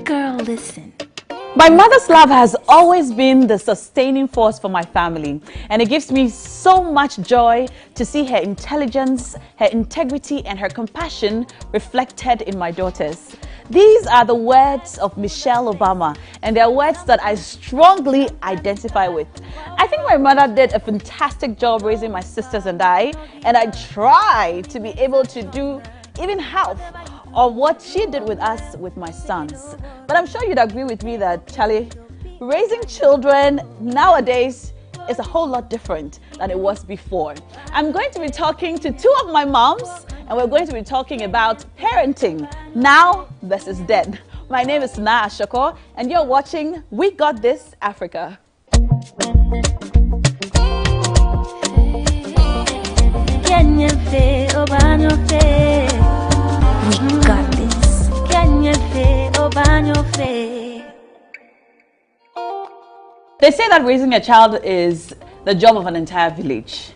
Girl, listen. My mother's love has always been the sustaining force for my family, and it gives me so much joy to see her intelligence, her integrity, and her compassion reflected in my daughters. These are the words of Michelle Obama, and they are words that I strongly identify with. I think my mother did a fantastic job raising my sisters and I try to be able to do even half of what she did with us with my sons. But I'm sure you'd agree with me that, Charlie, raising children nowadays is a whole lot different than it was before. I'm going to be talking to two of my moms, and we're going to be talking about parenting now versus then. My name is Naa Ashorkor, and you're watching We Got This Africa. We got this. They say that raising a child is the job of an entire village.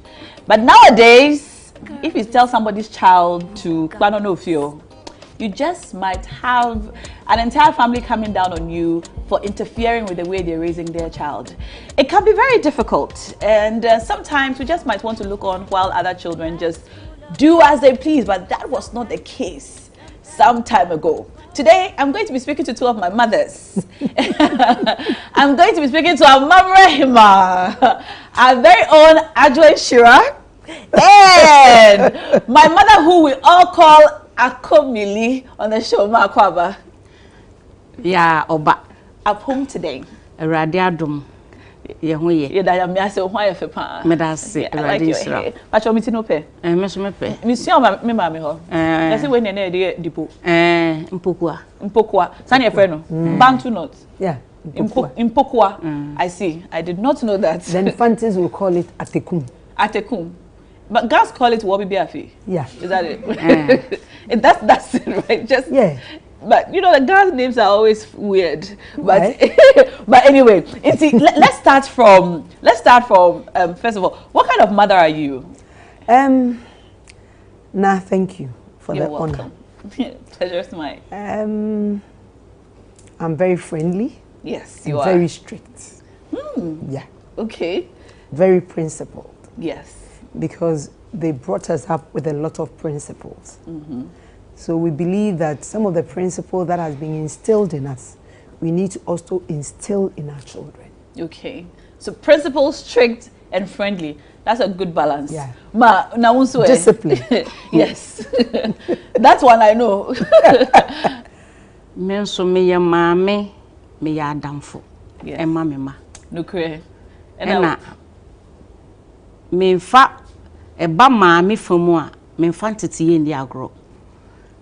But nowadays, if you tell somebody's child to feel, you just might have an entire family coming down on you for interfering with the way they're raising their child. It can be very difficult, and sometimes we just might want to look on while other children just do as they please, but that was not the case some time ago. Today, I'm going to be speaking to two of my mothers. I'm going to be speaking to our mom Rahima, our very own Adjoy Shira, and my mother, who we all call Akomili on the show, Makwaba. Yeah, Oba. At home today. A radiadum. Yeah, that I'm also why if a Medasi, I like your hair. But you're meeting up here. Miss Mepe. Monsieur, my mammy, I see when you're near the depot. Mpokwa. Sanya friend. Bantu not. Yeah. Mpokwa. I see. I did not know that. Then Fancies will call it Atekum. Atekum. But guys call it Wabi Biafi. Yeah. Is that it? That's it, right? Just yeah. But you know, the girls' names are always weird. But but anyway, let's start from first of all, what kind of mother are you? Nah, thank you for You're the welcome. honor. Pleasure's mine. I'm very friendly. Yes, and you are. Very strict. Yeah. Okay. Very principled. Yes. Because they brought us up with a lot of principles. So we believe that some of the principles that has been instilled in us, we need to also instill in our children. Okay. So principle, strict, and friendly. That's a good balance. Yeah. Discipline. Yes. That's one I know. Men so me ya mame, me ya adamfo. Yes. E ma me ma. No cray. And me fa e ba mame famu a me fa ntete ndi agro.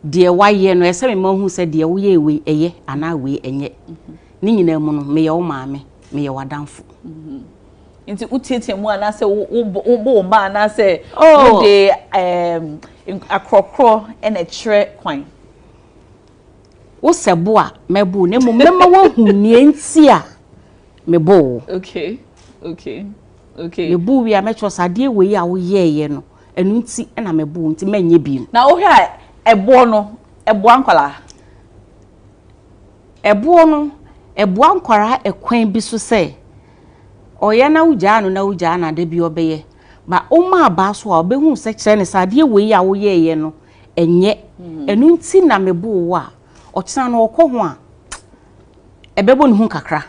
De waye no ese me mahu se de wo ye we eye ana we enye. Ni nyina mu no me ye wo mame, me ye wadamfo. Inti utete mu ana se wo ma ana se wo de akrokro e na kire kwan. Wo sebo a mebu ne mo mema wo hu nie nti a mebo. Okay. Mebu wi a mecho sade we a wo ye no enu nti na mebu nti manye bi. Na wo hwa ebo no ebo ankwala. Ebo ankwara ekwan bi so se oye na uja na de bi obeye ba o ma ba so a obehu se kire ne sade we a wo ye no enye enu nti na mebu wo a ochina no okoho a ebebo ne hu kakra.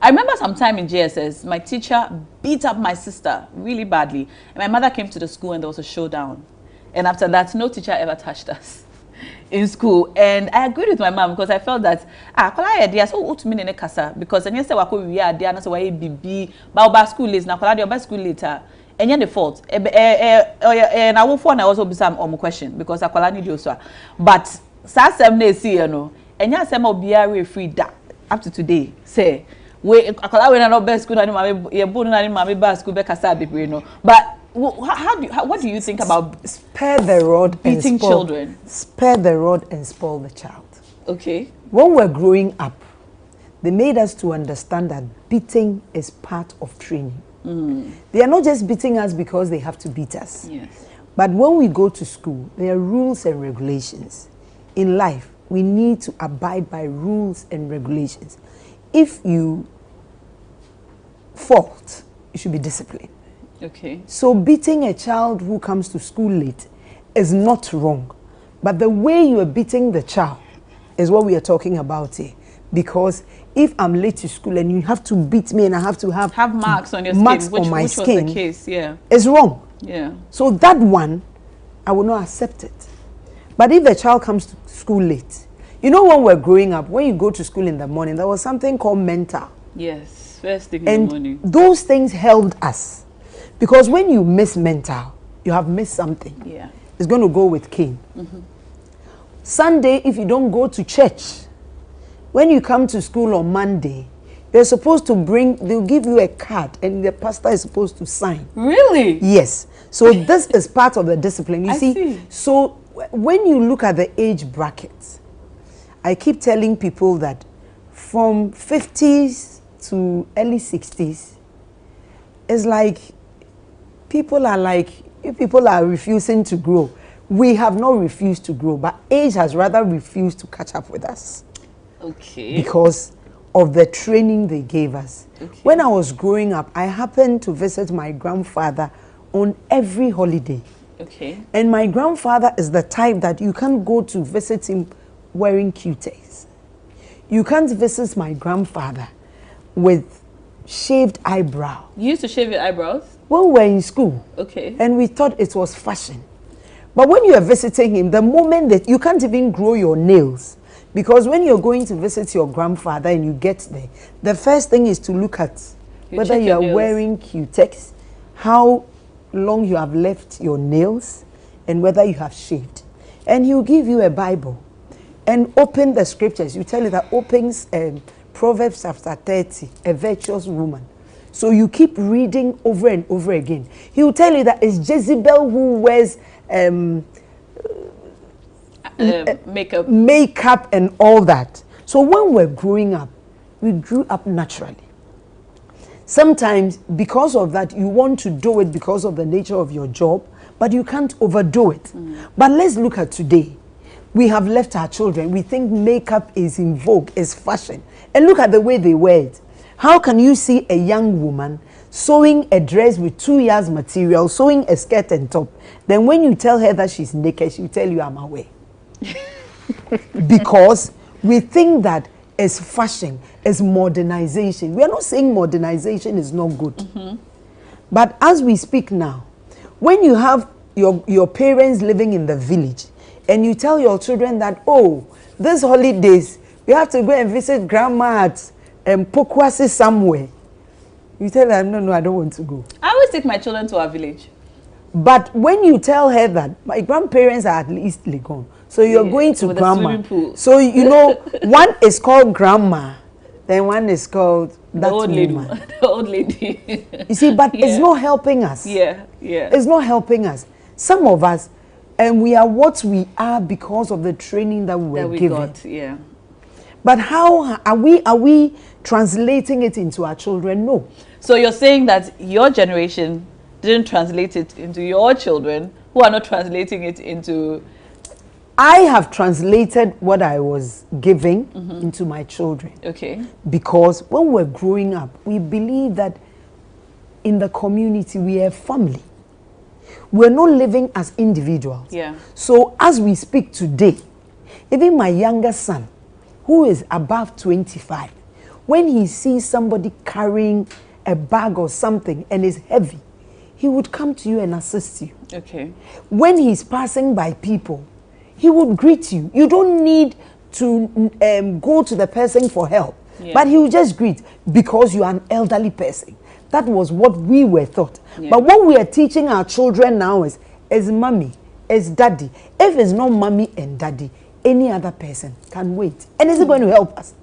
I remember sometime in JSS, my teacher beat up my sister really badly. And my mother came to the school and there was a showdown. And after that, no teacher ever touched us in school. And I agreed with my mom because I felt that, kola idea so utumi ne kasa because then yesterday wako we are there na so why bibi ba school late na kola dey school later. And the fault. And I won't phone I also be some question because akola need you so. But sa sem na see you know. And ya sem obiara free that up to today. Say we akola we na no best school na mama ye bo na mama ba school be kasa bebre no. But what do you think about spare the rod beating and spoil, children? Spare the rod and spoil the child. Okay. When we're growing up, they made us to understand that beating is part of training. They are not just beating us because they have to beat us. Yes. But when we go to school, there are rules and regulations. In life, we need to abide by rules and regulations. If you fault, you should be disciplined. Okay. So beating a child who comes to school late is not wrong. But the way you are beating the child is what we are talking about here. Because if I'm late to school and you have to beat me and I have to have marks on your marks skin, on my which skin, was the case, yeah. It's wrong. Yeah. So that one, I will not accept it. But if the child comes to school late, you know, when we're growing up, when you go to school in the morning, there was something called mental. Yes, first thing in the morning. Those things helped us. Because when you miss mental, you have missed something. Yeah. It's going to go with Cain. Sunday, if you don't go to church, when you come to school on Monday, you're supposed to they'll give you a card and the pastor is supposed to sign. Really? Yes. So this is part of the discipline. You I see. So when you look at the age brackets, I keep telling people that from 50s to early 60s, it's like people are refusing to grow. We have not refused to grow, but age has rather refused to catch up with us. Okay. Because of the training they gave us. Okay. When I was growing up, I happened to visit my grandfather on every holiday. Okay. And my grandfather is the type that you can't go to visit him wearing cuties. You can't visit my grandfather with shaved eyebrow. You used to shave your eyebrows? When we were in school. Okay. And we thought it was fashion. But when you are visiting him, the moment that you can't even grow your nails, because when you're going to visit your grandfather and you get there, the first thing is to look at whether you are wearing cutex, how long you have left your nails, and whether you have shaved. And he'll give you a Bible and open the scriptures. You tell you that opens Proverbs chapter 30, a virtuous woman. So you keep reading over and over again. He will tell you that it's Jezebel who wears makeup and all that. So when we're growing up, we grew up naturally. Sometimes because of that, you want to do it because of the nature of your job, but you can't overdo it. But let's look at today. We have left our children. We think makeup is in vogue, is fashion. And look at the way they wear it. How can you see a young woman sewing a dress with 2 years material, sewing a skirt and top? Then when you tell her that she's naked, she'll tell you, I'm away. Because we think that it's fashion, it's modernization. We are not saying modernization is not good. But as we speak now, when you have your parents living in the village and you tell your children that, oh, this holidays, we have to go and visit grandma at Pokwasi somewhere. You tell them, no, I don't want to go. I always take my children to our village. But when you tell her that my grandparents are at least gone, so you're going to grandma. So you know, one is called grandma, then one is called that old lady. woman. The old lady. You see, but it's not helping us. Yeah. It's not helping us. Some of us, and we are what we are because of the training that we were given. Got, yeah. But how are we translating it into our children? No. So you're saying that your generation didn't translate it into your children, who are not translating it into... I have translated what I was giving into my children. Okay. Because when we're growing up, we believe that in the community we are family. We're not living as individuals. Yeah. So as we speak today, even my younger son, who is above 25, when he sees somebody carrying a bag or something and is heavy, he would come to you and assist you. Okay. When he's passing by people, he would greet you. You don't need to go to the person for help, but he will just greet because you are an elderly person. That was what we were taught. Yeah. But what we are teaching our children now is mommy, is daddy. If it's not mommy and daddy, any other person can wait. And is it going to help us?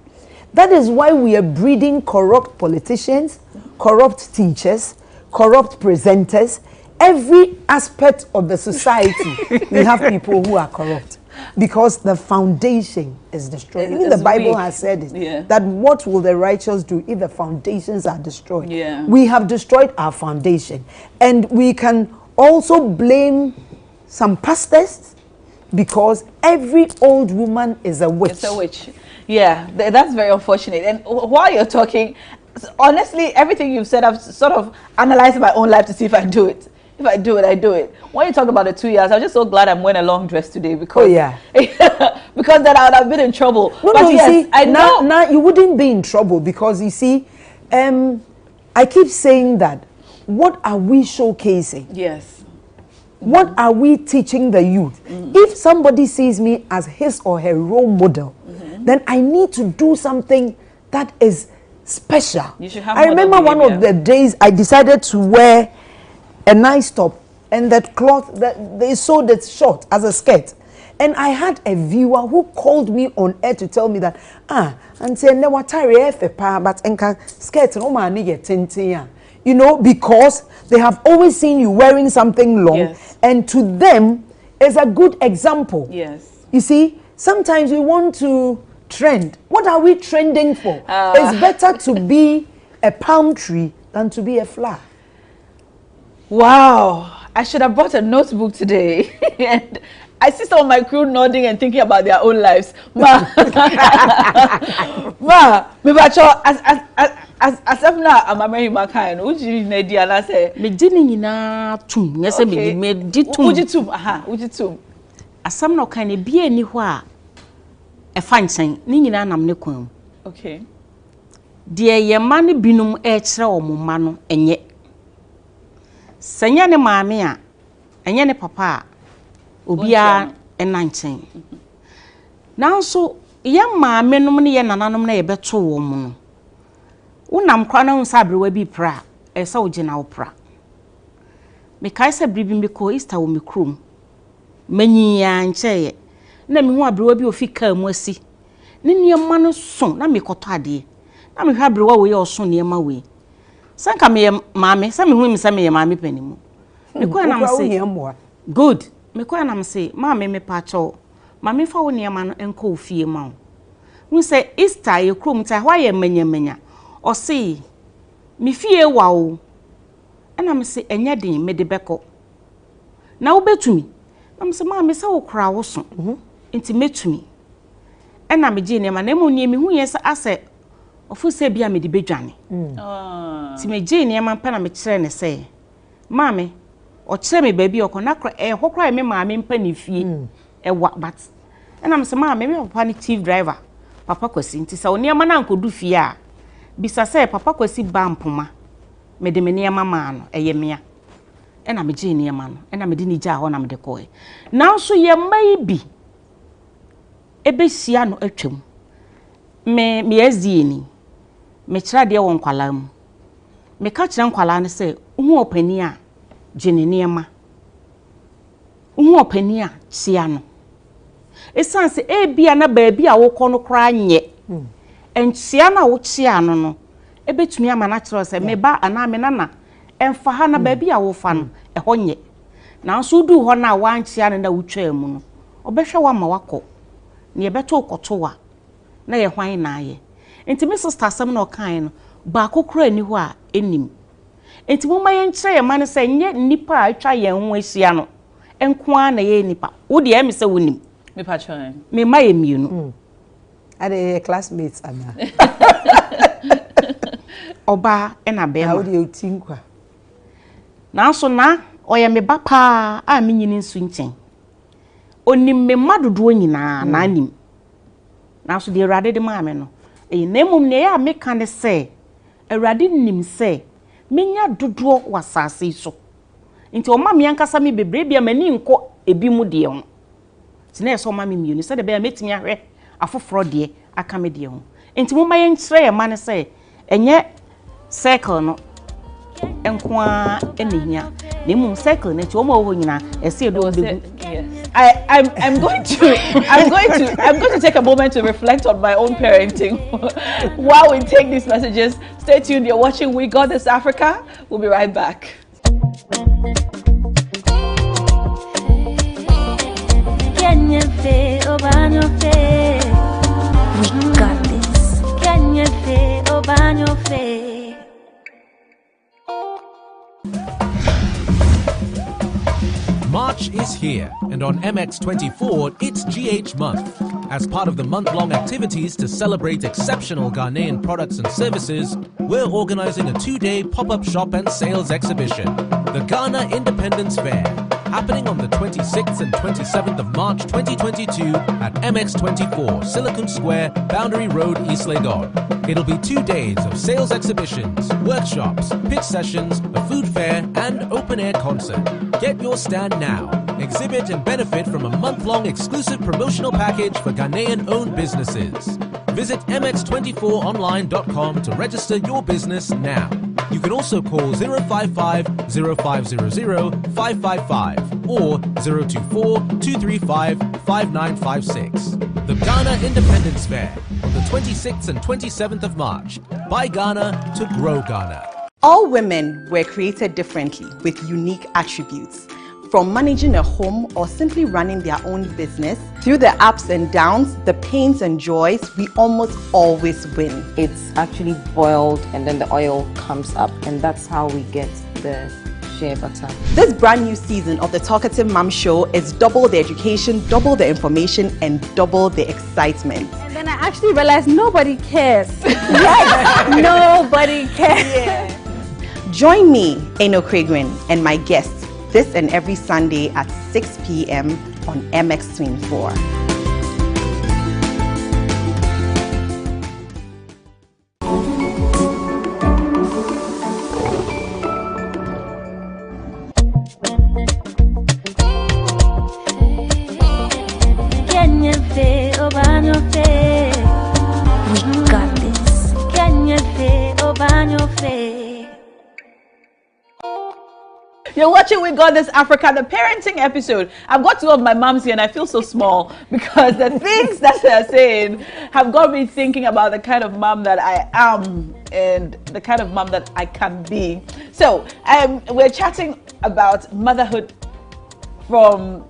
That is why we are breeding corrupt politicians, corrupt teachers, corrupt presenters. Every aspect of the society, we have people who are corrupt because the foundation is destroyed. Even the Bible has said it, that what will the righteous do if the foundations are destroyed? Yeah. We have destroyed our foundation. And we can also blame some pastors, because every old woman is a witch. It's a witch. Yeah, that's very unfortunate. And while you're talking, honestly, everything you've said, I've sort of analyzed my own life to see if I do it. If I do it, I do it. When you talk about the 2 years, I'm just so glad I'm wearing a long dress today because because then I would have been in trouble. No, but no, yes, you see, I know now you wouldn't be in trouble because you see, I keep saying that. What are we showcasing? Yes. What are we teaching the youth? If somebody sees me as his or her role model, then I need to do something that is special. You should have I remember one behavior. of the days I decided to wear a nice top and that cloth that they sewed it short as a skirt. And I had a viewer who called me on air to tell me that, and say, no, what but enka skirt no man get you know, because they have always seen you wearing something long, yes. and to them is a good example. Yes. You see, sometimes we want to trend. What are we trending for? It's better to be a palm tree than to be a flower. Wow, I should have brought a notebook today. And I see some of my crew nodding and thinking about their own lives. Ma, me bacho as I'm not I'm marrying my kind. Uji Nadia na say me dini na tum nyese me di tum uji tum uji tum asam na kan e bia ni ho a e fa nchen ni nyina nam ne kwan. Okay. De ye ma ne binum e kire o mo ma no enye senya ne maame a enye ne papa a obia enanchen nanso ye maame nom ne ye nananom na ye beto wo mu no unam kwa na unsa abrewa bi pra esa ogina wo pra me kai se bribi me ko Easter wo me krom manyi ya ncheye na me hu abrewa bi ofika mu asi ne niema no so na me koto ade na me hwa abrewa wo ye oso niema we sanka me maame sa me hu me sa me maame panimu me ko na me se good me ko na me se maame me pa cho maame fa wo niema no enko ofie ma wo hu se Easter ye krom ta hwa ye manya o see mi fie wa o ana me se enya den me de beko na wo betumi na me se ma me se wo kra wo so enti metumi ana me je ne ma na mu nie me hu ye se ase ofu se bia me de bedwane ti me je ne ma pa na me kire ne se ma me o kire me ba bi okona kra hokra me ma me mpa ne fie wa but ana me se ma me papa ni chief driver papa kwasi enti se oni ma na nkodu fie a bisa say papa kwasi bampoma me de me niema ma no eye mea ena me je niema no ena me de ni gya ho na me de koe nanso ye mai bi ebesia no atwam me azieni me kira de won kwala mu me ka kira nkwala ne say hu opani a je ne niema hu opani a tia no esanse bia na ba bia wo kɔ no kra nye enchia na wo chia no ebetumi ama na kire se me ba ana me nana emfa ha na ba bia wo fa no ho nye na nso du ho na wa nchia na wutwa mu no obehwe wa ma wakɔ ne ebeto koto wa na ye hwan na aye enti me sister sam na okan no ba kokora ni ho a enim enti mo ma ye nkire ye ma ne se nye nipa a atwa ye ho ahia no enko a na ye nipa wo de emi se wonim me patron me ma ye mienu are they classmates ana oba ena be ma how do you think kwa na so na oye me ba pa a me nyini nsu nchen onim me madodo nyina na anim na so de Awurade de ma me no na mum ne ya me ka ne se Awurade nim se menya dodo wasase so nti o ma me ankasa me bebre bia mani nko ebi mu de ho tine so ma me mienu se de be metimi ahwe afoforo de aka me de ho enti mo ma ye nkire ye ma ne se enye circle no enkoa enihia na mum circle na ti o ma wo nyina ese edo be I'm going to take a moment to reflect on my own parenting while we take these messages. Stay tuned. You're watching We Got This Africa. We'll be right back. We got this. March is here, and on MX24, it's GH Month. As part of the month-long activities to celebrate exceptional Ghanaian products and services, we're organizing a 2-day pop-up shop and sales exhibition, the Ghana Independence Fair, happening on the 26th and 27th of March 2022 at MX24, Silicon Square, Boundary Road, East Legon. It'll be 2 days of sales exhibitions, workshops, pitch sessions, a food fair, and open-air concert. Get your stand now. Exhibit and benefit from a month-long exclusive promotional package for Ghanaian-owned businesses. Visit mx24online.com to register your business now. You can also call 055 0500 555 or 024 235 5956. The Ghana Independence Fair on the 26th and 27th of March. Buy Ghana to grow Ghana. All women were created differently with unique attributes. From managing a home or simply running their own business, through the ups and downs, the pains and joys, we almost always win. It's actually boiled and then the oil comes up, and that's how we get the shea butter. This brand new season of the Talkative Mom Show is double the education, double the information, and double the excitement. And then I actually realized nobody cares. Yes, nobody cares. Yeah. Join me, Eno Craigwin, and my guests this and every Sunday at 6 p.m. on MX24. We got this. You're watching We Got This Africa, the parenting episode. I've got two of my moms here and I feel so small because the things that they're saying have got me thinking about the kind of mom that I am and the kind of mom that I can be. So we're chatting about motherhood from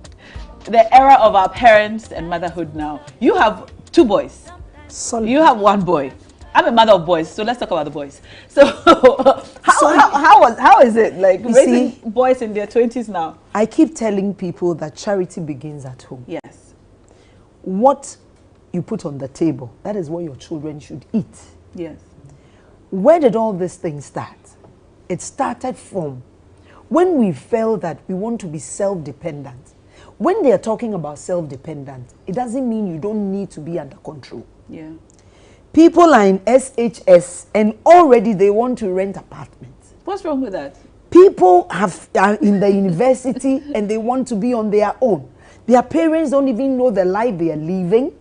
the era of our parents and motherhood now. You have two boys. Solid. You have one boy. I'm a mother of boys, so let's talk about the boys. So how is it like raising boys in their 20s now? I keep telling people that charity begins at home. Yes. What you put on the table, that is what your children should eat. Yes. Where did all this thing start? It started from when we felt that we want to be self-dependent. When they are talking about self-dependent, it doesn't mean you don't need to be under control. Yeah. People are in SHS and already they want to rent apartments. What's wrong with that? People are in the university and they want to be on their own. Their parents don't even know the life they are living.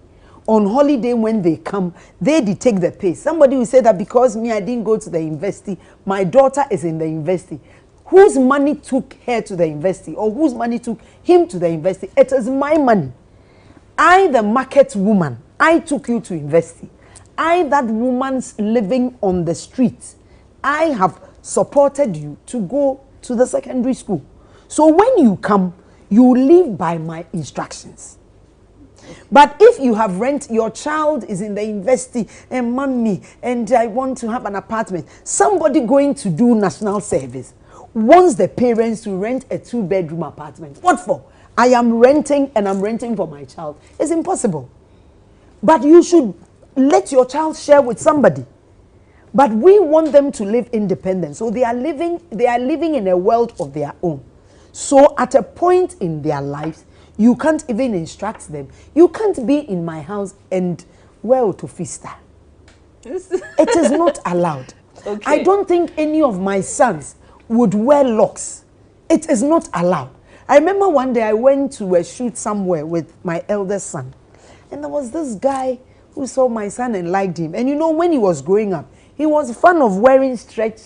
On holiday when they come, they dictate the pace. Somebody will say that because me, I didn't go to the university, my daughter is in the university. Whose money took her to the university or whose money took him to the university? It is my money. I, the market woman, I took you to university. I, that woman's living on the street, I have supported you to go to the secondary school. So when you come, you live by my instructions. But if you have rent, your child is in the university and mommy, and I want to have an apartment. Somebody going to do national service wants the parents to rent a 2-bedroom apartment. What for? I am renting and I'm renting for my child. It's impossible. But you should let your child share with somebody. But we want them to live independent. So they are living in a world of their own. So at a point in their lives, you can't even instruct them. You can't be in my house and well to feaster. It is not allowed. Okay. I don't think any of my sons would wear locks. It is not allowed. I remember one day I went to a shoot somewhere with my eldest son. And there was this guy who saw my son and liked him. And you know, when he was growing up, he was fond of wearing stretch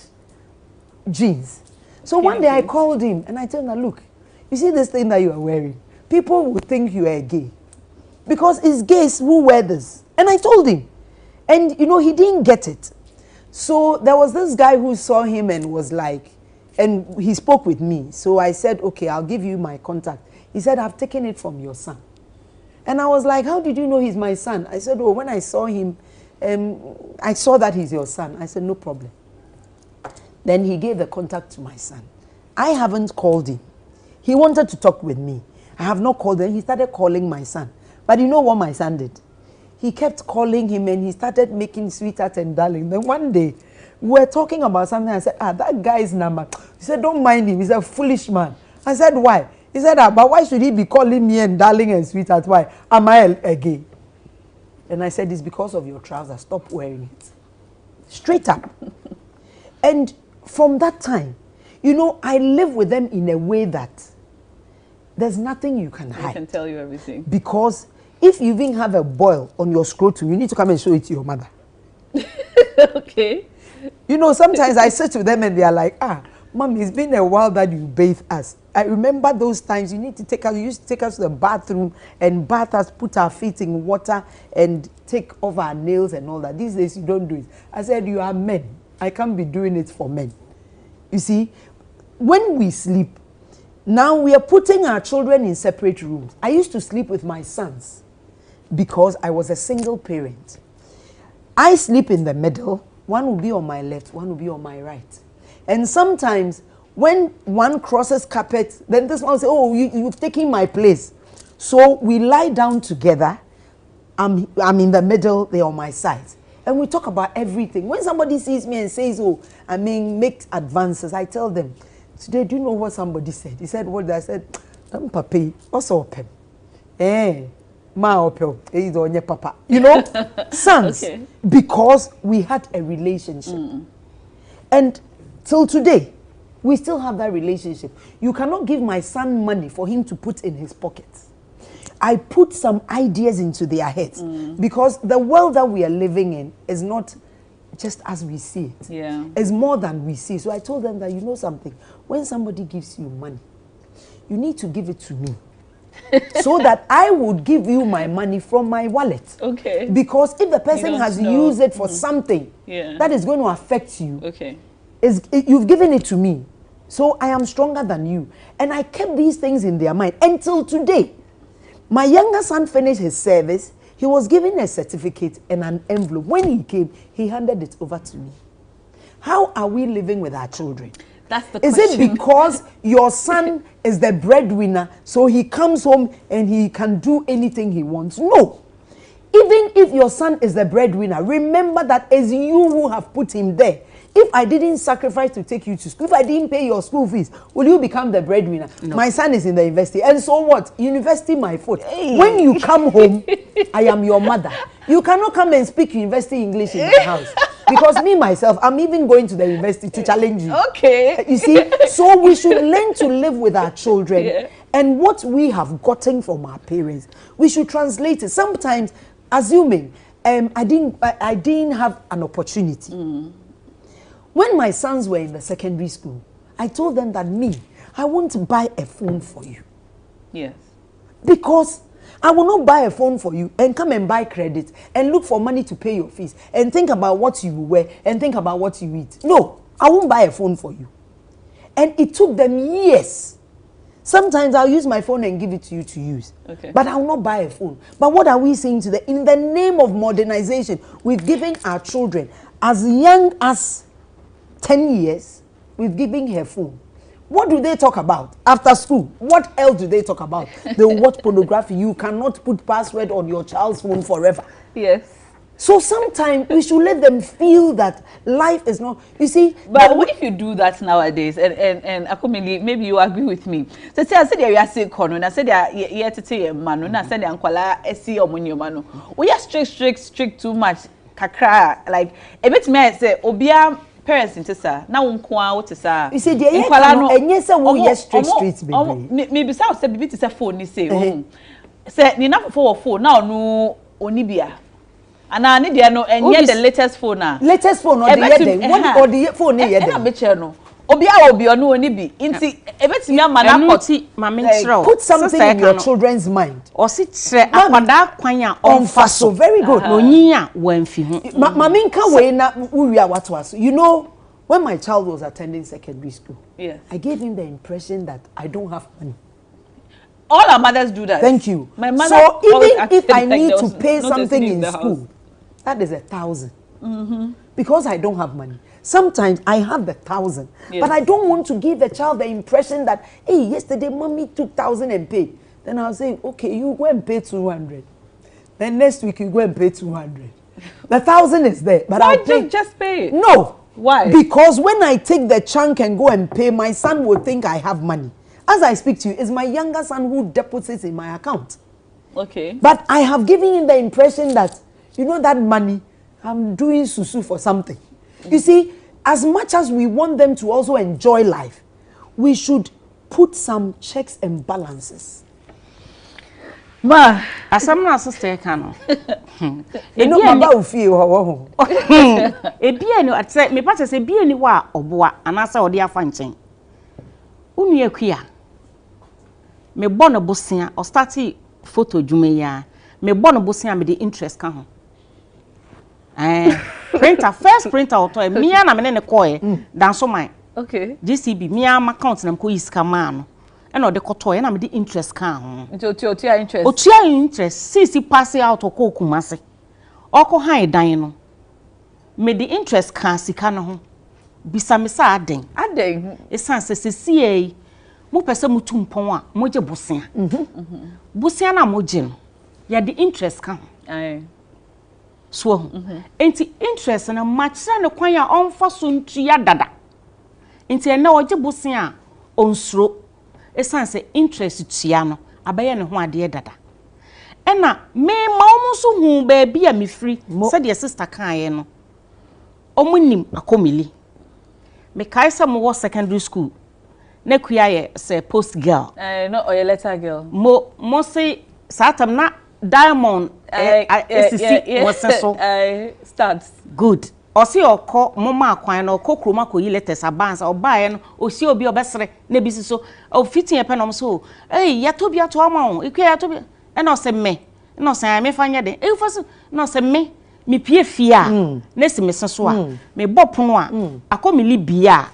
jeans. So one day I called him and I told him, look, you see this thing that you are wearing? People would think you are gay. Because it's gays who wear this. And I told him. And you know, he didn't get it. So there was this guy who saw him and was like, and he spoke with me. So I said, okay, I'll give you my contact. He said, I've taken it from your son. And I was like, how did you know he's my son? I said, oh, when I saw him, I saw that he's your son. I said, no problem. Then he gave the contact to my son. I haven't called him. He wanted to talk with me. I have not called him. He started calling my son. But you know what my son did? He kept calling him and he started making sweetheart and darling. Then one day, we were talking about something. I said, that guy is Nama. He said, don't mind him. He's a foolish man. I said, why? He said, but why should he be calling me and darling and sweetheart? Why? Am I a gay? And I said, it's because of your trousers. Stop wearing it. Straight up. And from that time, you know, I live with them in a way that there's nothing you can hide. I can tell you everything. Because if you even have a boil on your scrotum, you need to come and show it to your mother. Okay. You know, sometimes I sit with them and they are like, Mom, it's been a while that you bathe us. I remember those times you need to take us, you used to take us to the bathroom and bath us, put our feet in water and take off our nails and all that. These days you don't do it. I said, you are men. I can't be doing it for men. You see, when we sleep, now we are putting our children in separate rooms. I used to sleep with my sons because I was a single parent. I sleep in the middle. One will be on my left, one will be on my right. And sometimes when one crosses carpet, then this one will say, oh, you've taken my place. So we lie down together. I'm in the middle, they're on my side. And we talk about everything. When somebody sees me and says, oh, make advances, I tell them, today, do you know what somebody said? He said, what? I said, Papa, what's up? Ma opel, papa. You know, sons, okay. Because we had a relationship. And till today, we still have that relationship. You cannot give my son money for him to put in his pockets. I put some ideas into their heads because the world that we are living in is not just as we see it. Yeah. It's more than we see. So I told them that, you know something, when somebody gives you money, you need to give it to me. So that I would give you my money from my wallet. Okay. Because if the person has used it for something that is going to affect you, you've given it to me. So I am stronger than you. And I kept these things in their mind until today. My younger son finished his service. He was given a certificate and an envelope. When he came, he handed it over to me. How are we living with our children? That's the question. Is it because your son is the breadwinner, so he comes home and he can do anything he wants? No. Even if your son is the breadwinner, remember that it's you who have put him there. If I didn't sacrifice to take you to school, if I didn't pay your school fees, will you become the breadwinner? No. My son is in the university. And so what? University, my foot. Hey. When you come home, I am your mother. You cannot come and speak university English in my house. Because me, myself, I'm even going to the university to challenge you. Okay. You see? So we should learn to live with our children. Yeah. And what we have gotten from our parents, we should translate it. Sometimes, assuming I didn't have an opportunity. When my sons were in the secondary school, I told them that I won't buy a phone for you. Yes. Because I will not buy a phone for you and come and buy credit and look for money to pay your fees and think about what you wear and think about what you eat. No, I won't buy a phone for you. And it took them years. Sometimes I'll use my phone and give it to you to use. Okay. But I will not buy a phone. But what are we saying today? In the name of modernization, we've given our children as young as 10 years, we've given her phone. What do they talk about after school? What else do they talk about? They watch pornography. You cannot put password on your child's phone forever. Yes. So sometimes we should let them feel that life is not, you see. But what if you do that nowadays? And Akumili, maybe you agree with me. So I said you are sick corner, and I said you are to say manu, and I said ankwala esi omunyo manu. We are strict too much. Kakra like a bit me say obia parents into sir na unkwa what sir you see dey enye say we yes street baby maybe say bibi to say phone ni say say ni na for phone now no onibia ana ni dey no enye the latest phone na latest phone or the what or the phone ni dey na be che no obi ono oni bi nti ebetimi amana akoti put something in your children's mind or sit akwada kwan a onfa so very good no yin a wanfi ho mama nka we na wi awatoaso you know when my child was attending secondary school yes I gave him the impression that I don't have money. All our mothers do that. Thank you. My mother so even if I need to pay something in school that is 1,000 because I don't have money. Sometimes I have the 1,000, but I don't want to give the child the impression that, hey, yesterday mommy took 1,000 and paid. Then I'll say, okay, you go and pay 200. Then next week you go and pay 200. The 1,000 is there, but Why I'll pay. just pay it? No. Why? Because when I take the chunk and go and pay, my son will think I have money. As I speak to you, it's my younger son who deposits in my account. Okay. But I have given him the impression that, you know, that money, I'm doing susu for something. You see, as much as we want them to also enjoy life, we should put some checks and balances. Ma, asam na sister kan no. You know, Baba will feel how. Ebia ni atse me pa se bia ni wa oboa anasa ode afa nchen. Unu akua. Me bɔ no bosia o start photo dwuma ya. Me bɔ no bosia me the interest kan ho. Printer first printer auto me ya na me ne koe dan so man. okay. GCB me am account na ko iska man no. E na ode koto na me the interest kan ho. Nti otua interest. Otua interest sisi pass out ko kumase. Oko han dan no. Me the interest kan sika no ho. Bisa me sa aden. Aden. Esan se sesie mo pese mutu mpon a mo je bosia. Bosia na mo je no. Ya the interest kan. Aye. So enti interest na machira ne kwan a onfa so ntua dada. Enti ene oje bosia onsuro. Esan se interest tua no abaye ne ho ade dada. Ena me ma omo so hu ba bia me free se de sister kan ye no. Omunim akomili. Me kai se mo secondary school. Ne kuya ye say post girl. No, or your letter girl. Mo say satam na diamond starts. Good. Osi okọ mama akwan na okọ kroma ko yi letters abansa obae no osi obi obesere na bisi so o fitin ye penom so ya to bia to ama o ikwe ya to bia e na se me na se me fanya de e foso na se me pie fia na se me so a me bopono a akomili bia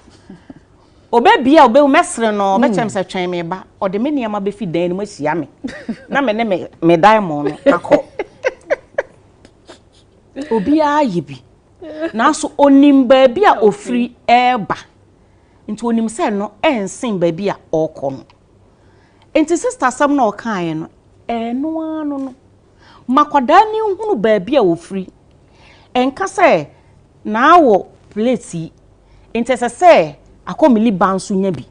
obe bia obe mesere no obe chem se twen me ba ode me niam be fi dan ni ma sia me na me ne me diamond no akọ obi a yibi na so onim ba bia ofri eba nti onim se no ensin ba bia okọ no enti sister sam na okan no eno anu no makwada ni hunu ba bia ofri enka se na awo plate enti se akomili bansu nya bi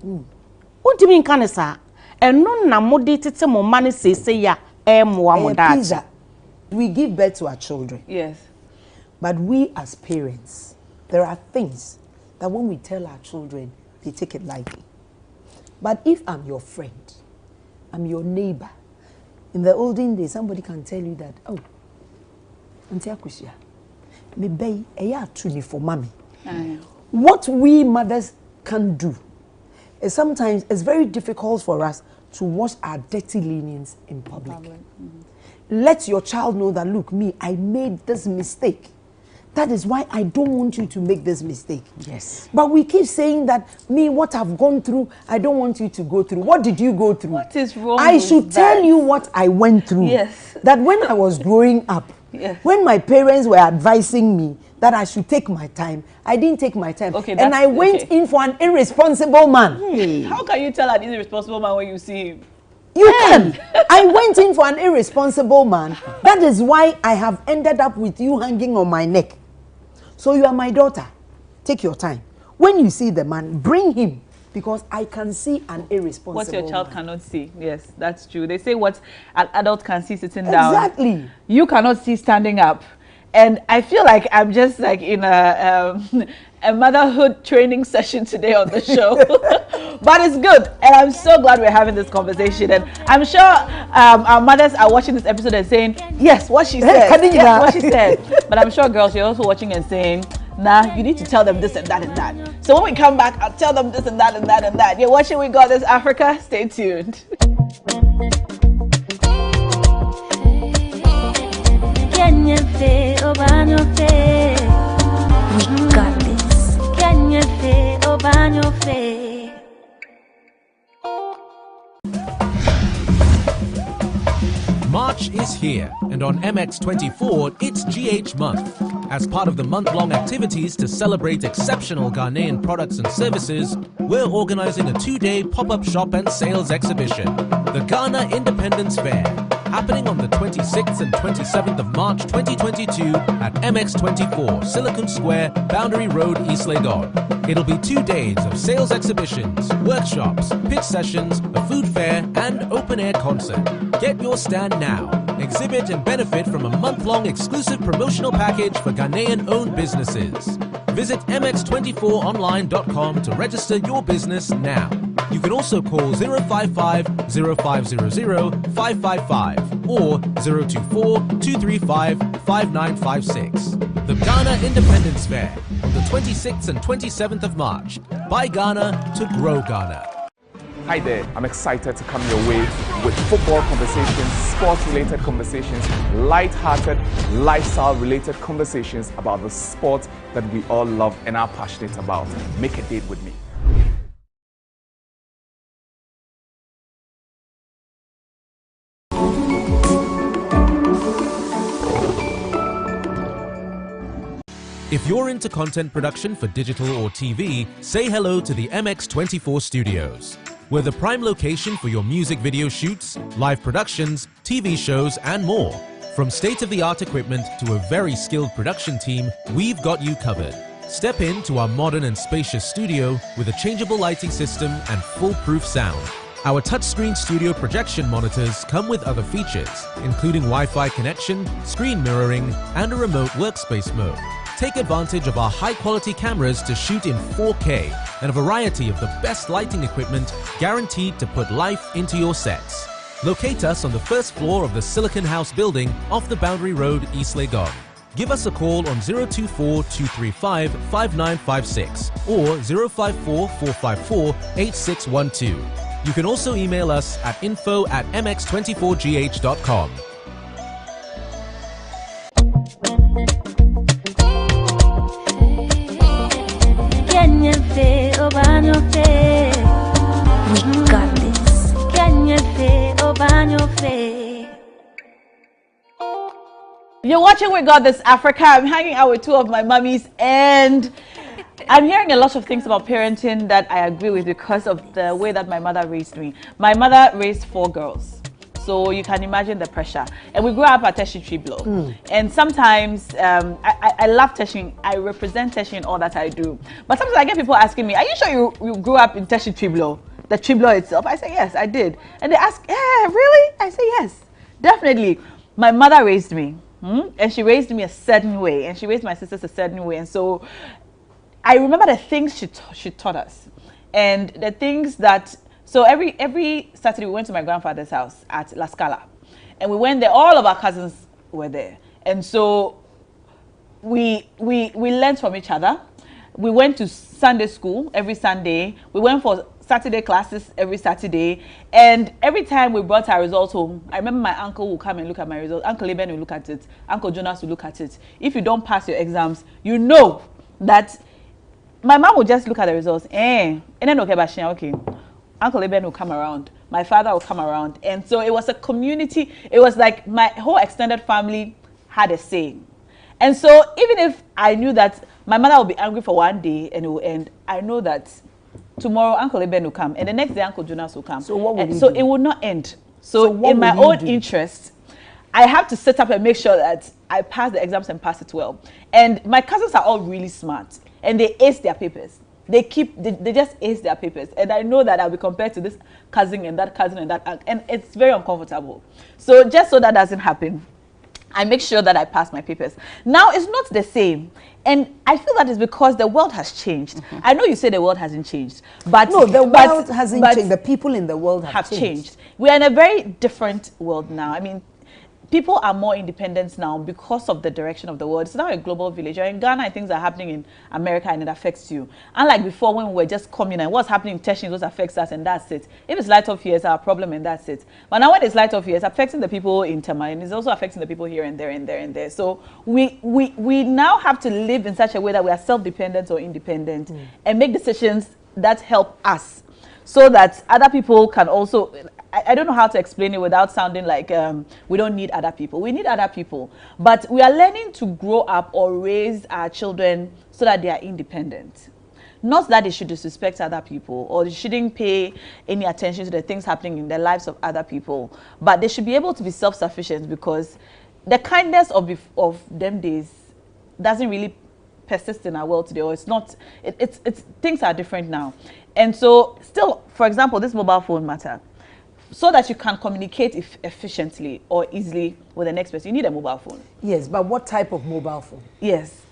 untimi nka ne sa eno na mode tete mo ma ne sese ya moa mo da. We give birth to our children. Yes. But we as parents, there are things that when we tell our children, they take it lightly. But if I'm your friend, I'm your neighbor, in the olden days, somebody can tell you that, oh, Auntie Akusia, me bay eya tuni for mommy. What we mothers can do is sometimes it's very difficult for us to wash our dirty linens in public. Let your child know that, look, me, I made this mistake. That is why I don't want you to make this mistake. Yes. But we keep saying that, me, what I've gone through, I don't want you to go through. What did you go through? What is wrong I with should that? tell you what I went through. Yes. That when I was growing up, when my parents were advising me that I should take my time, I didn't take my time. Okay, and I went in for an irresponsible man. How can you tell an irresponsible man when you see him? You can. I went in for an irresponsible man. That is why I have ended up with you hanging on my neck. So you are my daughter. Take your time. When you see the man, bring him. Because I can see an irresponsible What your child man. cannot see. Yes, that's true. They say what an adult can see sitting down. Exactly. You cannot see standing up. And I feel like I'm just like in a motherhood training session today on the show. But it's good. And I'm so glad we're having this conversation. And I'm sure our mothers are watching this episode and saying, yes, what she said. Yes, what she said. But I'm sure girls, you're also watching and saying, nah, you need to tell them this and that and that. So when we come back, I'll tell them this and that and that and that. You're watching We Got This Africa. Stay tuned. We got this. March is here, and on MX24, it's GH Month. As part of the month-long activities to celebrate exceptional Ghanaian products and services, we're organizing a 2-day pop-up shop and sales exhibition, the Ghana Independence Fair, happening on the 26th and 27th of March 2022 at MX24, Silicon Square, Boundary Road, East Legon. It'll be 2 days of sales exhibitions, workshops, pitch sessions, a food fair, and open-air concert. Get your stand now. Exhibit and benefit from a month-long exclusive promotional package for Ghanaian-owned businesses. Visit mx24online.com to register your business now. You can also call 055 0500 555 or 024 235 5956. The Ghana Independence Fair on the 26th and 27th of March. Buy Ghana to grow Ghana. Hi there, I'm excited to come your way with football conversations, sports-related conversations, light-hearted, lifestyle-related conversations about the sport that we all love and are passionate about. Make a date with me. If you're into content production for digital or TV, say hello to the MX24 Studios. We're the prime location for your music video shoots, live productions, TV shows, and more. From state-of-the-art equipment to a very skilled production team, we've got you covered. Step into our modern and spacious studio with a changeable lighting system and foolproof sound. Our touchscreen studio projection monitors come with other features, including Wi-Fi connection, screen mirroring, and a remote workspace mode. Take advantage of our high-quality cameras to shoot in 4K and a variety of the best lighting equipment guaranteed to put life into your sets. Locate us on the first floor of the Silicon House building off the Boundary Road, East Legon. Give us a call on 024 235 5956 or 054 454 8612. You can also email us at info@mx24gh.com. We got this. You're watching We Got This Africa. I'm hanging out with two of my mummies, and I'm hearing a lot of things about parenting that I agree with because of the way that my mother raised me. My mother raised 4 girls, so you can imagine the pressure. And we grew up at Teshi Block. And sometimes I love Teshi. I represent Teshi in all that I do. But sometimes I get people asking me, "Are you sure you grew up in Teshi Block, the Triblo itself?" I say, "Yes, I did." And they ask, "Yeah, really?" I say, "Yes, definitely." My mother raised me. And she raised me a certain way, and she raised my sisters a certain way, and so I remember the things she taught us, and the things that. So every Saturday we went to my grandfather's house at La Scala, and we went there. All of our cousins were there, and so we learned from each other. We went to Sunday school every Sunday. We went for Saturday classes every Saturday, and every time we brought our results home, I remember my uncle would come and look at my results. Uncle Eben will look at it. Uncle Jonas will look at it. If you don't pass your exams, you know that my mom would just look at the results. And then okay. Uncle Eben will come around. My father will come around, and so it was a community. It was like my whole extended family had a say. And so even if I knew that my mother will be angry for one day and it will end, I know that tomorrow Uncle Eben will come, and the next day Uncle Jonas will come. So what would so it will not end. So in my own interest, I have to sit up and make sure that I pass the exams and pass it well. And my cousins are all really smart, and they ace their papers. They just ace their papers, and I know that I'll be compared to this cousin and that cousin and that aunt, and it's very uncomfortable. So just so that doesn't happen, I make sure that I pass my papers. Now, it's not the same. And I feel that is because the world has changed. I know you say the world hasn't changed, but no, the world hasn't changed. The people in the world have changed. We are in a very different world now. I mean, people are more independent now because of the direction of the world. It's now a global village. You're in Ghana and things are happening in America and it affects you. Unlike before when we were just communal, what's happening in Teshi, those affects us and that's it. If it's light off here, it's our problem and that's it. But now when it's light off here, it's affecting the people in Tema and it's also affecting the people here and there and there and there. So we now have to live in such a way that we are self-dependent or independent and make decisions that help us so that other people can also, I don't know how to explain it without sounding like we don't need other people. We need other people. But we are learning to grow up or raise our children so that they are independent. Not that they should disrespect other people or they shouldn't pay any attention to the things happening in the lives of other people. But they should be able to be self-sufficient, because the kindness of them days doesn't really persist in our world today, or it's not, it's things are different now. And so still, for example, this mobile phone matter, so that you can communicate efficiently or easily with the next person, you need a mobile phone. Yes, but what type of mobile phone? Yes,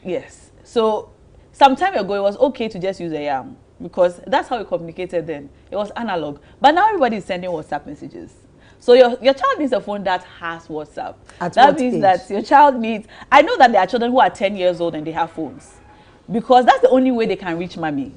yes. So some time ago, it was okay to just use a YAM, because that's how we communicated then. It was analog. But now everybody is sending WhatsApp messages. So your child needs a phone that has WhatsApp. That means age? That your child needs, I know that there are children who are 10 years old and they have phones, because that's the only way they can reach mommy.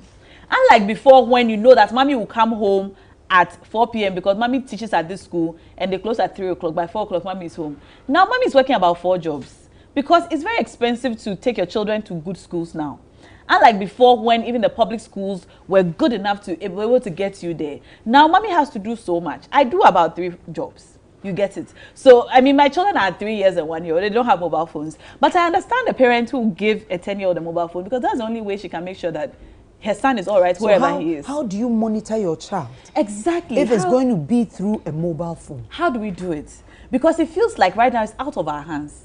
Unlike before, when you know that mommy will come home at 4 p.m. because mommy teaches at this school and they close at 3 o'clock. By 4 o'clock, mommy is home. Now mommy is working about 4 jobs, because it's very expensive to take your children to good schools now. Unlike before, when even the public schools were good enough to be able to get you there. Now, mommy has to do so much. I do about 3 jobs. You get it? So, I mean, my children are 3 years and 1 year. They don't have mobile phones. But I understand the parent who give a 10-year-old a mobile phone, because that's the only way she can make sure that her son is all right wherever he is. How do you monitor your child? Exactly. If it's going to be through a mobile phone. How do we do it? Because it feels like right now it's out of our hands.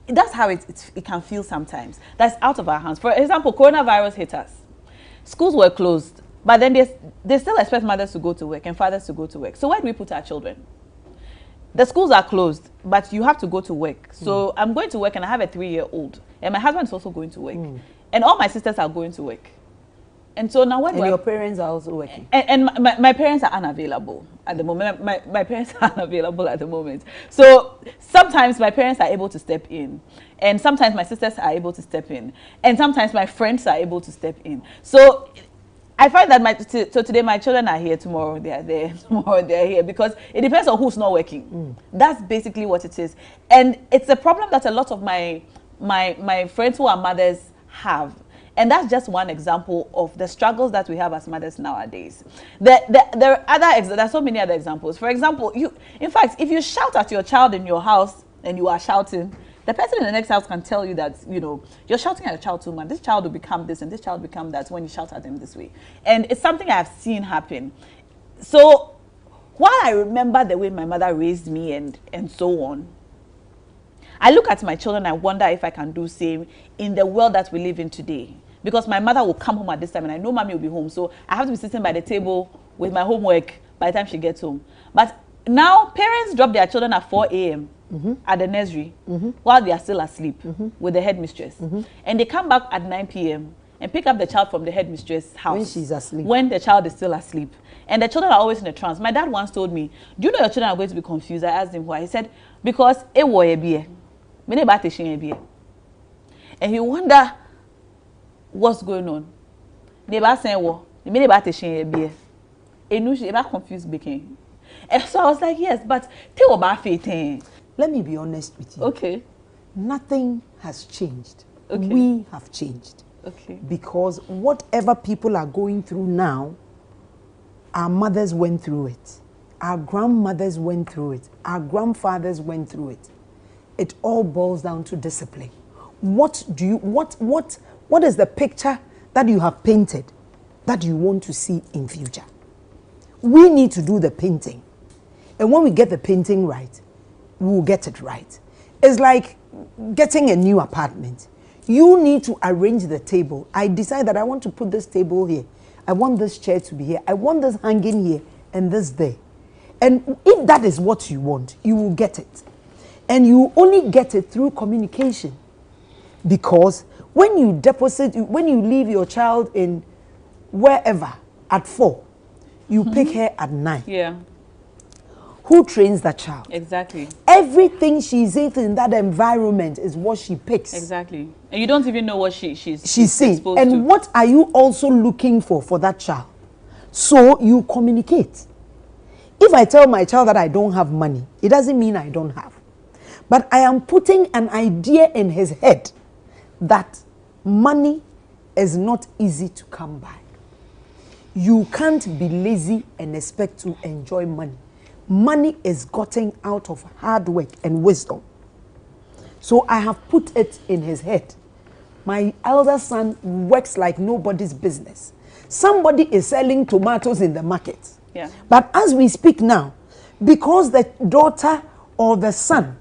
That's how it can feel sometimes. That's out of our hands. For example, coronavirus hit us. Schools were closed, but then they still expect mothers to go to work and fathers to go to work. So where do we put our children? The schools are closed, but you have to go to work. So I'm going to work and I have a 3-year-old. And my husband is also going to work. And all my sisters are going to work. And so now when your parents are also working? And my parents are unavailable at the moment. My parents are unavailable at the moment. So sometimes my parents are able to step in. And sometimes my sisters are able to step in. And sometimes my friends are able to step in. So I find that so today my children are here, tomorrow they are there, tomorrow they are here, because it depends on who's not working. That's basically what it is. And it's a problem that a lot of my friends who are mothers have. And that's just one example of the struggles that we have as mothers nowadays. There are so many other examples. For example, in fact, if you shout at your child in your house and you are shouting, the person in the next house can tell you that, you're shouting at your child too much. This child will become this and this child will become that when you shout at them this way. And it's something I've seen happen. So while I remember the way my mother raised me and so on, I look at my children, I wonder if I can do the same in the world that we live in today. Because my mother will come home at this time and I know mommy will be home. So I have to be sitting by the table with my homework by the time she gets home. But now parents drop their children at 4 a.m. At the nursery while they are still asleep with the headmistress. And they come back at 9 p.m. and pick up the child from the headmistress' house. When she's asleep. When the child is still asleep. And the children are always in a trance. My dad once told me, do you know your children are going to be confused? I asked him why. He said, because it was a beer. And he wonder what's going on. Neighbor saying, "Well, the minute about the beer, and confused baking." And so I was like, "Yes, but tell about faith." Let me be honest with you. Okay. Nothing has changed. Okay. We have changed. Okay. Because whatever people are going through now, our mothers went through it. Our grandmothers went through it. Our grandfathers went through it. It all boils down to discipline. What is the picture that you have painted that you want to see in future? We need to do the painting. And when we get the painting right, we will get it right. It's like getting a new apartment. You need to arrange the table. I decide that I want to put this table here. I want this chair to be here. I want this hanging here and this there. And if that is what you want, you will get it. And you only get it through communication. Because when you leave your child in wherever at 4, you pick her at 9. Yeah. Who trains that child? Exactly. Everything she's in that environment is what she picks. Exactly. And you don't even know what she's seeing. exposed and to. What are you also looking for that child? So you communicate. If I tell my child that I don't have money, it doesn't mean I don't have. But I am putting an idea in his head that money is not easy to come by. You can't be lazy and expect to enjoy money. Money is gotten out of hard work and wisdom. So I have put it in his head. My elder son works like nobody's business. Somebody is selling tomatoes in the market. Yeah. But as we speak now, because the daughter or the son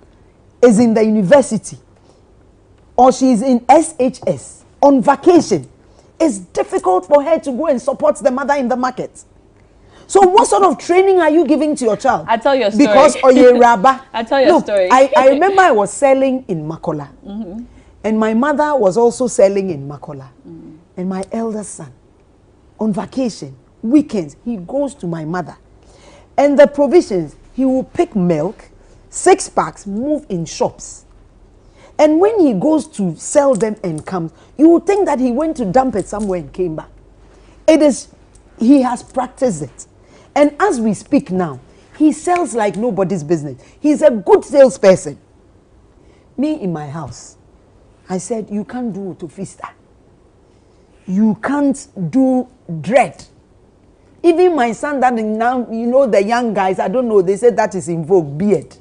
is in the university or she is in SHS on vacation, it's difficult for her to go and support the mother in the market. So what sort of training are you giving to your child? I'll tell you a story. Because Oyeraba. I'll tell you a story. I remember I was selling in Makola. And my mother was also selling in Makola. And my elder son, on vacation, weekends, he goes to my mother. And the provisions, he will pick milk, 6 packs, move in shops. And when he goes to sell them and comes, you would think that he went to dump it somewhere and came back. He has practiced it. And as we speak now, he sells like nobody's business. He's a good salesperson. Me in my house, I said, you can't do Otofista. You can't do dread. Even my son that now, you know, the young guys, I don't know, they said that is in vogue, beard.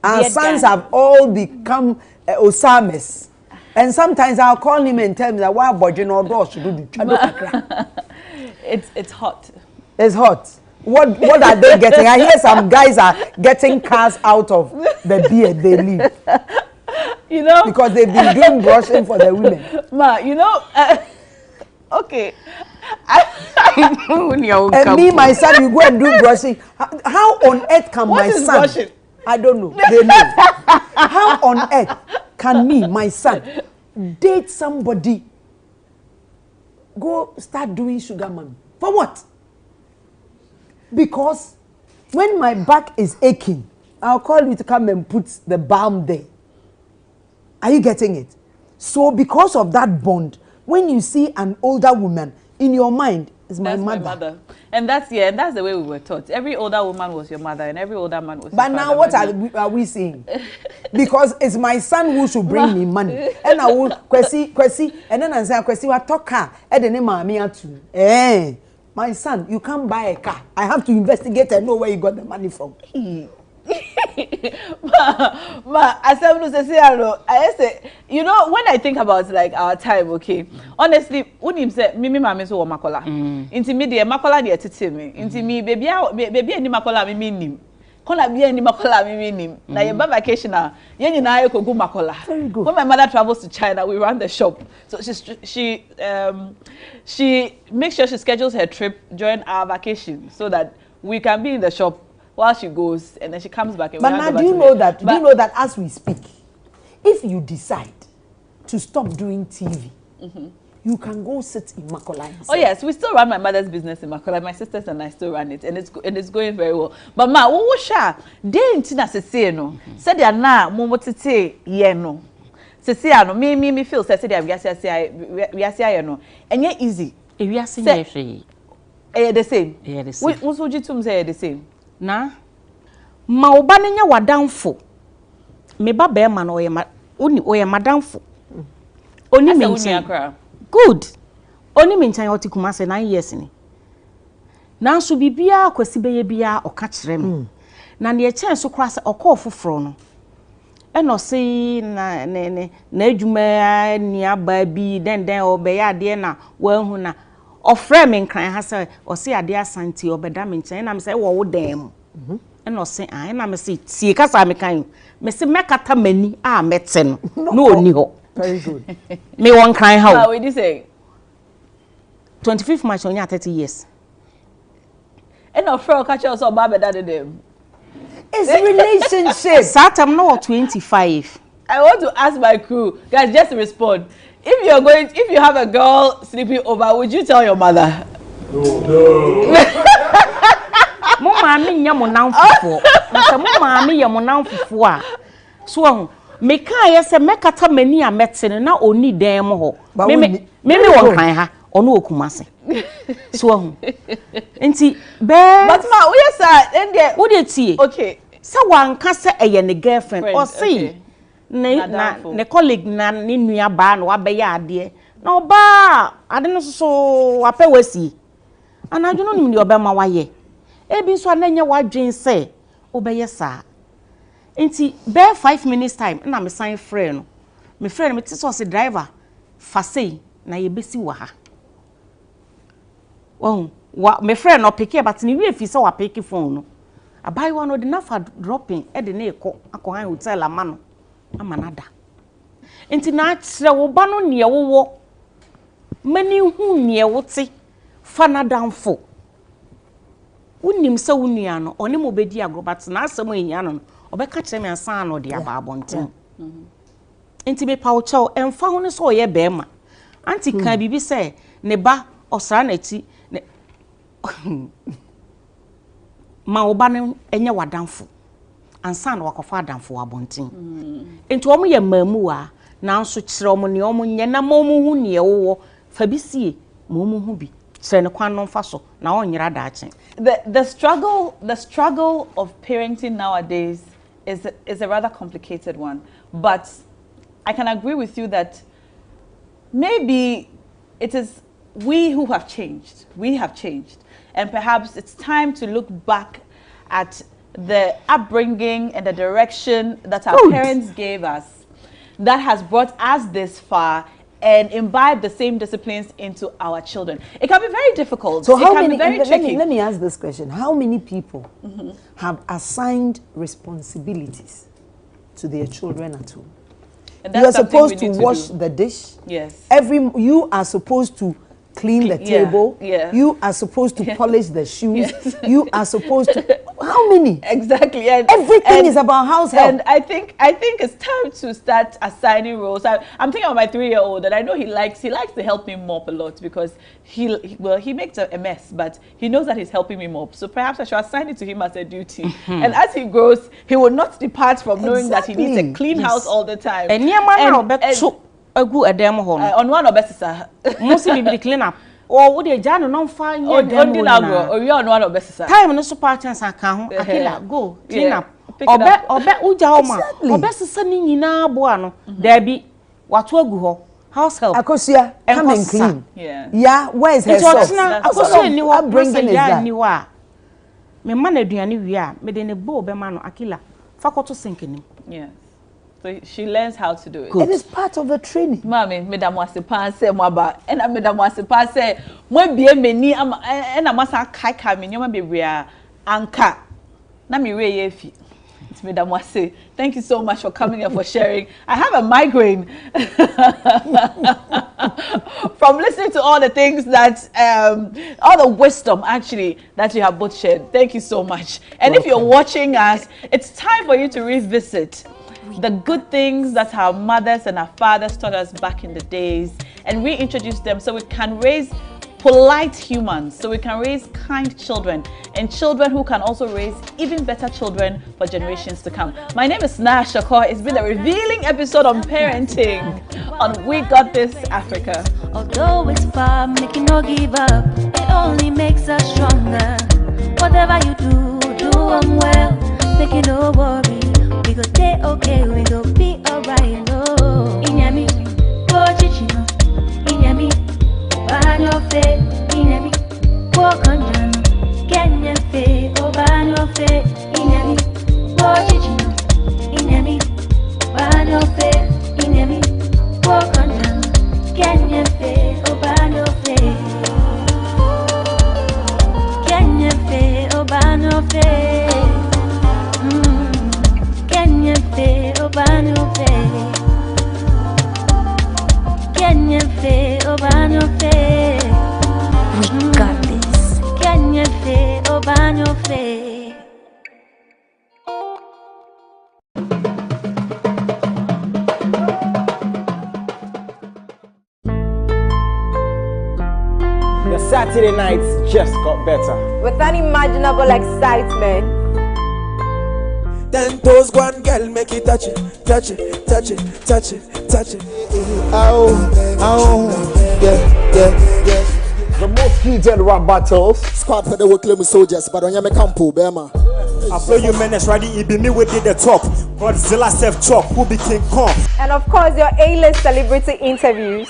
Our sons have all become Osames. And sometimes I'll call him and tell him that why Bojin or Dosh should do. It's hot. It's hot. What are they getting? I hear some guys are getting cars out of the beard they leave. You know, because they've been doing brushing for the women. Ma, you know, okay. And me, my son, you go and do brushing. How on earth can my son? Brushing? I don't know. They know. How on earth can me, my son, date somebody, go start doing sugar mommy? For what? Because when my back is aching, I'll call you to come and put the balm there. Are you getting it? So because of that bond, when you see an older woman, in your mind, is my mother. And that's the way we were taught. Every older woman was your mother and every older man was your father. But now what are we saying? Because it's my son who should bring me money. And I will Kwesi, and then I say Kwesi wa talk car, and then mommy atu. My son, you can't buy a car. I have to investigate and know where you got the money from. I say, you know, when I think about like our time, okay, honestly, when you say Mimi Mami so Makola, into me dear Makola dear to me, into me baby any Makola Mimi nim, Kola be any Makola Mimi nim. Now your vacation now, yen na go Makola. Very good. When my mother travels to China, we run the shop, so she makes sure she schedules her trip during our vacation so that we can be in the shop while she goes, and then she comes back. And but now, do you know that as we speak, if you decide to stop doing TV, you can go sit in Makola. Oh yes, we still run my mother's business in Makola. My sisters and I still run it, and it's going very well. But ma, what sha? They intina se say no. Said they are na mo tete ye no. Se say no. Me feel say they we are no. And yet easy. We are saying the same. Yeah, the same. What would you two say the same? Na ma oba nenya wadanfo me ba be ma no oye madanfo oni me nchen good oni me nchen oti kuma se 9 years ni na so bibia kwasi beye bia oka kire me na ne chen so kra se okọ foforo no e no se na adwuma ni aba bi den obe ya de na wa hu na ofre me nkran ha se o se ade asanti obeda me nchen na me se wo dem and no say I na me say tie kasa me kan me say mekata mani a mete no no oni ho. Very good. Me won cry how. How would you say? 25th March on 30 years. And no friend catch us or baba that them. It's relationship. Satam no 25. I want to ask my crew, guys, just to respond. If you have a girl sleeping over, would you tell your mother? No. Mo maami nya mo nanfofo na se mo maami ye mo nanfofo a so me kan ye se mekata mani a metene na oni dan mo ho me won kan ha ono okumase so enti be but ma wo yes and there wo de tie okay se wanka se eye ne girlfriend o say ne colleague na ne nua ba na wa be ya ade na oba ade no so ape wasi anadwo no nim de obema waye ebi so ananya wadwen se obeye saa enti be 5 minutes time na me sign frɛ no me frɛ no me ti so driver fa sei na ye besi wa ha me frɛ no pick but ni wie fi se wa pick phone no abai wa no de na fa dropping e de na ekɔ akɔhan hotel ama no ama nada enti na kyerɛ wo ba no ne wo mani hu ne wote fa na danfo unim se wunua no one mo bedi agro but na asem ehia no obeka kyerɛ me ansa no de aba abonten enti me pa wo kyɛw emfa ho no so ye bema anti kan bibi se ne ba osra na ti ne ma wo ba no enye wadanfo ansa na wakofa adanfo abonten enti wo mo ye mamu a na nso kyerɛ wo ne wo nye na mo mu hu ne wo fa bi sie mo mu hu bi kyerɛ ne kwan no mfa so na onyira daache. The struggle of parenting nowadays is a rather complicated one, but I can agree with you that maybe it is we who have changed. We have changed, and perhaps it's time to look back at the upbringing and the direction that our parents gave us that has brought us this far and imbibe the same disciplines into our children. It can be very difficult. So how many, let me ask this question. How many people have assigned responsibilities to their children at home? You are supposed to wash the dish. Yes. You are supposed to clean the table. Yeah. You are supposed to polish the shoes. Yes. You are supposed to. How many? Exactly. And everything is about house help. And I think it's time to start assigning roles. I'm thinking of my 3-year-old, and I know he likes to help me mop a lot because he makes a mess, but he knows that he's helping me mop. So perhaps I should assign it to him as a duty. And as he grows, he will not depart from knowing that he needs a clean house all the time. On one of best mostly be clean up or would a jano non find your on one of best time no support chance account akila go clean up obe uja oma obe sending in na boano there be what agu ho house help akosia come and clean yeah where is her socks akosia ni wa bringing is that ni wa me man aduane wi a me de ne bo be ma no akila fakoto sink ni yes. So she learns how to do it. It is part of the training. Mami, madam wasipa say mwaba. Ena madam wasipa say mwe biye meni ena masa kai me nyoma bebre anka. Na mi re yefi. It's madam wasi. Thank you so much for coming here for sharing. I have a migraine from listening to all the things that all the wisdom actually that you have both shared. Thank you so much. And if you're watching us, it's time for you to revisit the good things that our mothers and our fathers taught us back in the days and reintroduce them so we can raise polite humans, so we can raise kind children and children who can also raise even better children for generations to come. My name is Naa Ashorkor. It's been a revealing episode on parenting on We Got This Africa. Although it's far, make it no give up. It only makes us stronger. Whatever you do, do them well. Make it no worry. We go stay okay, we go be alright, no. Inyami, go chichino. Inyami, ban your face. Inyami, walk on jano. Kenya fe, oh ban your face. Inyami, go chichino. Inyami, ban your face. Inyami, walk on jano. Kenya fe, oh ban your face. Kenya fe, oh ban your face. Kenya fe obano fe Kenya fe obano fe We got this. Kenya fe obano fe The Saturday nights just got better with unimaginable excitement. 10 toes, one girl, make it touch it, touch it, touch it, touch it, touch it. Ow, ow, yeah. The most heated rap battles. Squad for the work soldiers, but on your campo, Bema. I blow you menace ready, it be me with the top. Godzilla self chop, who be King Kong. And of course, your A-list celebrity interviews.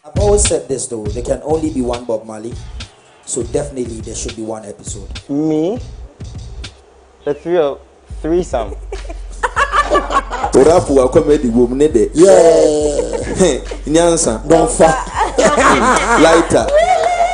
I've always said this though, there can only be one Bob Marley. So definitely there should be one episode. Me? The threesome. Orapu a comedy woman. Yeah. Nyansa. Don't fuck. Lighter.